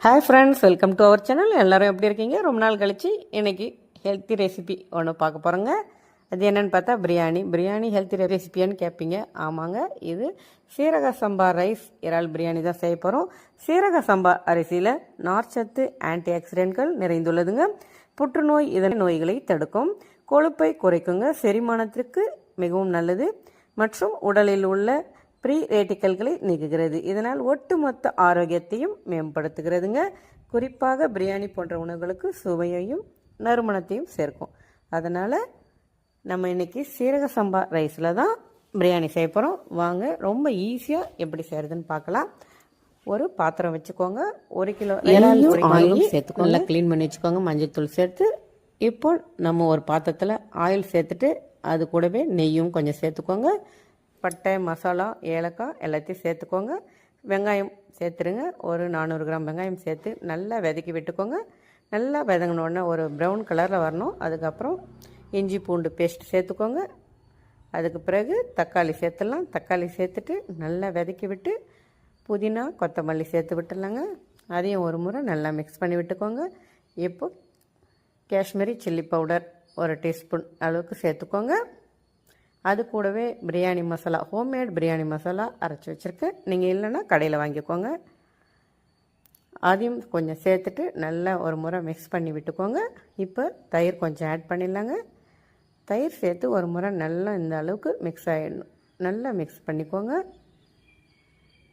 Hi friends, welcome to our channel. எல்லோரும் எப்படி இருக்கீங்க? ரொம்ப நாள் கழித்து இன்றைக்கி ஹெல்த்தி ரெசிபி ஒன்று பார்க்க போகிறோங்க. அது என்னென்னு பார்த்தா பிரியாணி ஹெல்த்தி ரெசிபியான்னு கேட்பீங்க. ஆமாங்க, இது சீரக சம்பா ரைஸ் இறால் பிரியாணி தான் செய்ய போகிறோம். சீரக சம்பா அரிசியில் நார்ச்சத்து, ஆன்டி ஆக்சிடென்ட்கள் நிறைந்துள்ளதுங்க. புற்றுநோய் இதர நோய்களை தடுக்கும், கொழுப்பை குறைக்குங்க, செரிமானத்திற்கு மிகவும் நல்லது மற்றும் உடலில் உள்ள ப்ரீ ரேடிக்கல்களை நீக்குகிறது. இதனால் ஒட்டுமொத்த ஆரோக்கியத்தையும் மேம்படுத்துகிறதுங்க. குறிப்பாக பிரியாணி போன்ற உணவுகளுக்கு சுவையையும் நறுமணத்தையும் சேர்க்கும். அதனால் நம்ம இன்றைக்கி சீரக சம்பா ரைஸில் தான் பிரியாணி செய்ய போகிறோம். வாங்க, ரொம்ப ஈஸியாக எப்படி செய்கிறதுன்னு பார்க்கலாம். ஒரு பாத்திரம் வச்சுக்கோங்க. 1 கிலோ ஆயில் சேர்த்துக்கோங்க. நல்லா க்ளீன் பண்ணி வச்சுக்கோங்க. மஞ்சள் தூள் சேர்த்து இப்போ நம்ம ஒரு பாத்திரத்தில் ஆயில் சேர்த்துட்டு அது கூடவே நெய்யும் கொஞ்சம் சேர்த்துக்கோங்க. பட்டை, மசாலா, ஏலக்காய் எல்லாத்தையும் சேர்த்துக்கோங்க. வெங்காயம் சேர்த்துருங்க. ஒரு 400 கிராம் வெங்காயம் சேர்த்து நல்லா வதக்கி விட்டுக்கோங்க. நல்லா வதங்கினோடனே ஒரு ப்ரௌன் கலரில் வரணும். அதுக்கப்புறம் இஞ்சி பூண்டு பேஸ்ட் சேர்த்துக்கோங்க. அதுக்கு பிறகு தக்காளி சேர்த்துடலாம். தக்காளி சேர்த்துட்டு நல்லா வதக்கி விட்டு புதினா, கொத்தமல்லி சேர்த்து விட்டுடலாங்க. அதையும் ஒரு முறை நல்லா மிக்ஸ் பண்ணி விட்டுக்கோங்க. இப்போ காஷ்மீரி சில்லி பவுடர் 1 டீஸ்பூன் அளவுக்கு சேர்த்துக்கோங்க. அது கூடவே பிரியாணி மசாலா, ஹோம்மேட் பிரியாணி மசாலா அரைச்சி வச்சுருக்கேன். நீங்கள் இல்லைன்னா கடையில் வாங்கிக்கோங்க. அதையும் கொஞ்சம் சேர்த்துட்டு நல்லா ஒரு முறை மிக்ஸ் பண்ணி விட்டுக்கோங்க. இப்போ தயிர் கொஞ்சம் ஆட் பண்ணிடலாங்க. தயிர் சேர்த்து ஒரு முறை நல்லா இந்த அளவுக்கு மிக்ஸ் ஆகிடணும். நல்லா மிக்ஸ் பண்ணிக்கோங்க.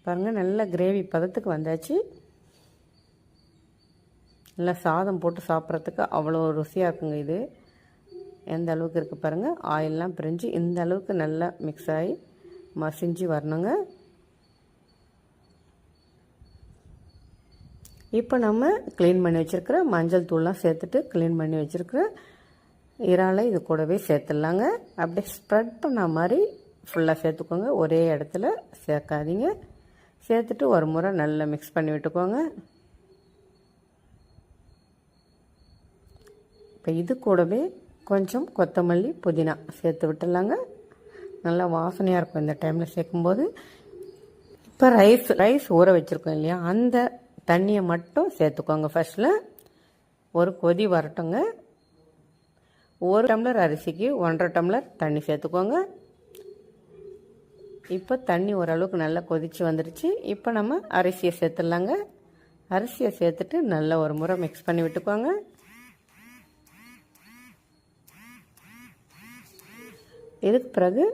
பாருங்கள், நல்லா கிரேவி பதத்துக்கு வந்தாச்சு. நல்லா சாதம் போட்டு சாப்பிட்றதுக்கு அவ்வளோ ருசியாக இருக்குங்க. இது எந்த அளவுக்கு இருக்குது பாருங்கள். ஆயிலெலாம் பிரிஞ்சு இந்த அளவுக்கு நல்லா மிக்ஸ் ஆகி மசிஞ்சு வரணுங்க. இப்போ நம்ம க்ளீன் பண்ணி வச்சுருக்கிற மஞ்சள் தூள்லாம் சேர்த்துட்டு க்ளீன் பண்ணி வச்சுருக்கிற இறாலை இது கூடவே சேர்த்துடலாங்க. அப்படியே ஸ்ப்ரெட் பண்ண மாதிரி ஃபுல்லாக சேர்த்துக்கோங்க. ஒரே இடத்துல சேர்க்காதீங்க. சேர்த்துட்டு ஒரு முறை நல்லா மிக்ஸ் பண்ணி விட்டுக்கோங்க. இப்போ இது கூடவே கொஞ்சம் கொத்தமல்லி, புதினா சேர்த்து விட்டுடலாங்க. நல்லா வாசனையாக இருக்கும் இந்த டைமில் சேர்க்கும்போது. இப்போ ரைஸ் ஊற வச்சுருக்கோம் இல்லையா, அந்த தண்ணியை மட்டும் சேர்த்துக்கோங்க. ஃபஸ்ட்டில் ஒரு கொதி வரட்டுங்க. 1 டம்ளர் அரிசிக்கு 1.5 டம்ளர் தண்ணி சேர்த்துக்கோங்க. இப்போ தண்ணி ஓரளவுக்கு நல்லா கொதித்து வந்துடுச்சு. இப்போ நம்ம அரிசியை சேர்த்துடலாங்க. அரிசியை சேர்த்துட்டு நல்லா ஒரு முறை மிக்ஸ் பண்ணி விட்டுக்கோங்க. இதுக்கு பிறகு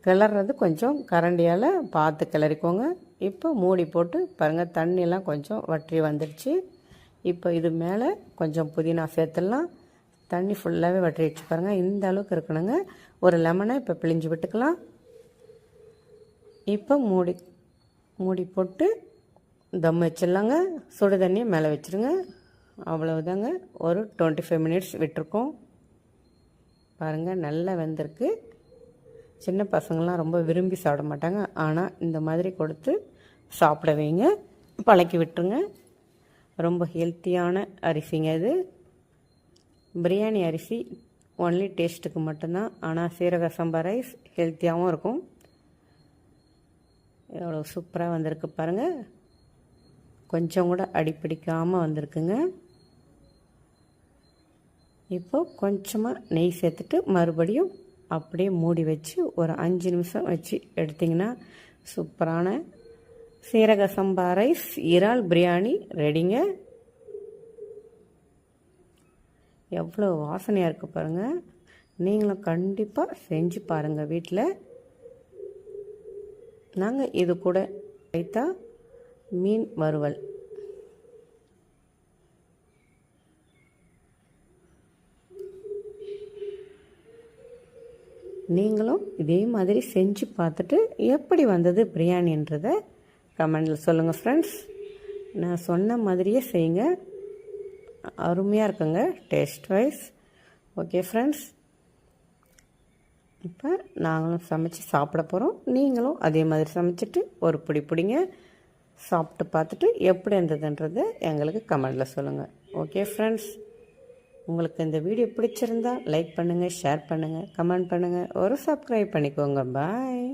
கிளறது கொஞ்சம் கரண்டியால் பார்த்து கிளறிக்கோங்க. இப்போ மூடி போட்டு பாருங்கள், தண்ணியெல்லாம் கொஞ்சம் வற்றி வந்துடுச்சு. இப்போ இது மேலே கொஞ்சம் புதினா சேர்த்துடலாம். தண்ணி ஃபுல்லாகவே வற்றிடுச்சு பாருங்கள். இந்த அளவுக்கு இருக்கணுங்க. ஒரு லெமனை இப்போ பிழிஞ்சு விட்டுக்கலாம். இப்போ மூடி போட்டு தம் வச்சிடலாங்க. சுடு தண்ணியை மேலே வச்சுருங்க. அவ்வளவுதாங்க. ஒரு 25 மினிட்ஸ் விட்டுருக்கோம். பாருங்கள், நல்லா வெந்திருக்கு. சின்ன பசங்கள்லாம் ரொம்ப விரும்பி சாப்பிட மாட்டாங்க. ஆனால் இந்த மாதிரி கொடுத்து சாப்பிட வைங்க, பழக்கி விட்டுருங்க. ரொம்ப ஹெல்த்தியான அரிசிங்க இது. பிரியாணி அரிசி ஒன்லி டேஸ்ட்டுக்கு மட்டும்தான். ஆனால் சீரக சம்பா ரைஸ் ஹெல்த்தியாகவும் இருக்கும். எவ்வளோ சூப்பராக வந்திருக்கு பாருங்கள். கொஞ்சம் கூட அடிப்பிடிக்காமல் வந்திருக்குங்க. இப்போ கொஞ்சமாக நெய் சேர்த்துட்டு மறுபடியும் அப்படியே மூடி வச்சு ஒரு 5 நிமிஷம் வச்சு எடுத்திங்கன்னா சூப்பரான சீரக சம்பா ரைஸ் இறால் பிரியாணி ரெடிங்க. எவ்வளோ வாசனையாக இருக்குது பாருங்கள். நீங்களும் கண்டிப்பாக செஞ்சு பாருங்கள் வீட்டில். நாங்கள் இது கூட வைத்தா மீன் வறுவல். நீங்களும் இதே மாதிரி செஞ்சு பார்த்துட்டு எப்படி வந்தது பிரியாணின்றதை கமெண்டில் சொல்லுங்கள் ஃப்ரெண்ட்ஸ். நான் சொன்ன மாதிரியே செய்யுங்க, அருமையாக இருக்குங்க டேஸ்ட் வைஸ். ஓகே ஃப்ரெண்ட்ஸ், இப்போ நாங்களும் சமைச்சு சாப்பிட போகிறோம். நீங்களும் அதே மாதிரி சமைச்சிட்டு ஒரு பிடிங்க சாப்பிட்டு பார்த்துட்டு எப்படி இருந்ததுன்றதை எங்களுக்கு கமெண்டில் சொல்லுங்கள். ஓகே ஃப்ரெண்ட்ஸ், உங்களுக்கு இந்த வீடியோ பிடிச்சிருந்தா லைக் பண்ணுங்கள், ஷேர் பண்ணுங்கள், கமெண்ட் பண்ணுங்கள், ஒரு சப்ஸ்கிரைப் பண்ணிக்கோங்க. பாய்.